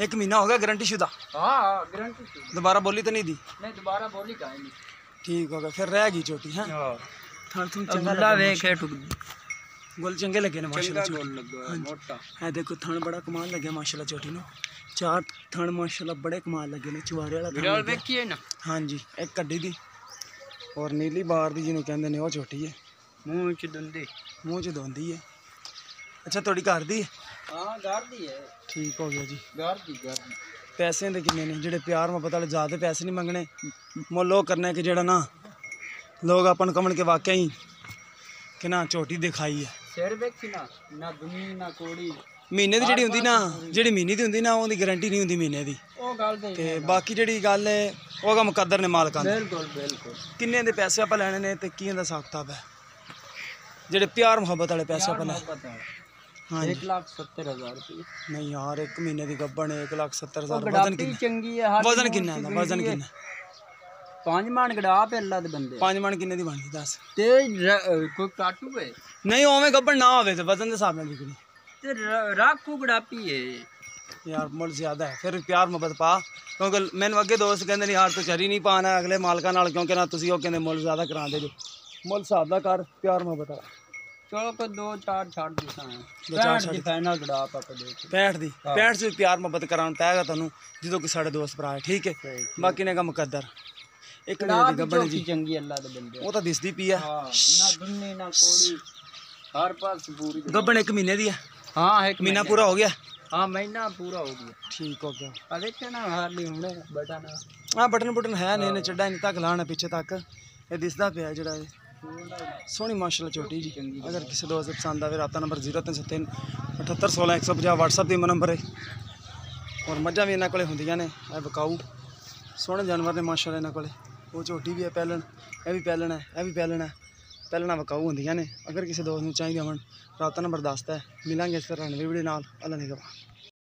1 महीना हो गया गारंटी शुदा? हाँ गारंटी शुदा। दोबारा बोली तो नहीं दी? नहीं दोबारा बोली का नहीं। ठीक हो गया, फिर रह गई छोटी है। थान तुम चंगा अल्लाह वे के ठुक गोल चंगे लगे ने माशाल्लाह। गोल लगा मोटा है देखो थान बड़ा कमाल लगे माशाल्लाह छोटी नो। 4 थान माशाल्लाह बड़े कमाल लगे ने, चुवारे वाला थान विराल देखिए ना। हाँ जी, एक कड्डी दी और नीली बार दी जिन्हों कहते हैं वो छोटी है। मुंह च दंदी, मुँह च दोंदी है। अच्छा थोड़ी घर दी है? हाँ घर दी है। ठीक हो गया जी। घर दी पैसे दे किन्ने ने जेडे प्यार मोहब्बत वाले ज़्यादा पैसे नहीं मंगने, मुल वो करना कि जेड़ा ना लोग अपन कमन के वाकई ही कि ना झोटी दिखाई है। सिर देखी ना, ना दुनी ना कोड़ी। महीने की जी होंगी ना, जी महीने की होंगी ना वो गारंटी नहीं होंगी महीने की। ते बाकी जी गल है वो मुकद्दर ने मालकां दी। बिल्कुल बिल्कुल। किन्ने दे पैसे आप लैने ने ते कियां दा हिसाब किताब है जेडे प्यार मोहब्बत वाले पैसे आप ले? हाँ 1,70,000 रुपये। नहीं यार 1 महीने की गब्बन 1,70,000। वजन कितना चंगी है? वजन कितना है? वजन कितना? 5 मन गड़ा पे अल्लाह दे बंदे। 5 मन किन्ने दी बन गई दस? ते कोई काटू है नहीं ओवें गब्बन ना होवे ते वजन दे हिसाब नाल बिकनी ते राखू गड़ापी है यार। मुल ज्यादा है फिर प्यार मोहब्बत पा, क्योंकि मैंने अगे दोस्त कहते नहीं यार तू चरी नहीं पाना अगले मालका नाल, क्योंकि ना तुसी वो कहंदे मुल ज्यादा करांदे जो। मुल हिसाब दा कर प्यार मोहब्बत वाला। चलो कोई 2-4 छाड़ दिसा है। 2-4 दी फाइनल गड़ा पापा दे 65 दी 65 से प्यार मोहब्बत कराउन पैगा तन्नू जिदो कि साडे दोस्त भरा है। ठीक है बाकी ने का मुकद्दर। एक मिनट दी गब्बन जी चंगी अल्लाह दे बंदे वो तो दिसदी पी है। ना दुन्नी ना कोड़ी हर पास पूरी गब्बन 1 महीने दी है। हाँ 1 महीना पूरा हो गया? हाँ महीना पूरा हो गया। ठीक हो गया। आ देखे ना हाली हुने बटन। हाँ बटन बुटन है नहीं चढ़ा नहीं तक लाना पीछे तक ये दिसदा पिया जेड़ा सोहनी माशाल्लाह छोटी जी। अगर किसी दोस्त पसंद आए राता नंबर 0373 78 16 150 व्हाट्सअप दी नंबर है। और मझां भी इन्हां कोले हुंदियां ने बकाऊ सोहने जानवर ने माशाल्लाह इन्हां कोले। वो झोटी भी है पैलन, यह भी पैलन है, यह भी पैलन है। पैलना बकाऊ होंदियां ने। अगर किसी दोस्त नूं चाहिए होवन राता नंबर दसदा है। मिलांगे इस तरह नवीं वीडियो नाल। अल्लाह ने